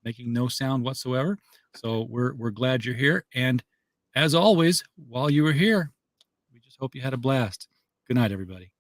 making no sound whatsoever. So we're glad you're here. And as always, while you were here, we just hope you had a blast. Good night, everybody.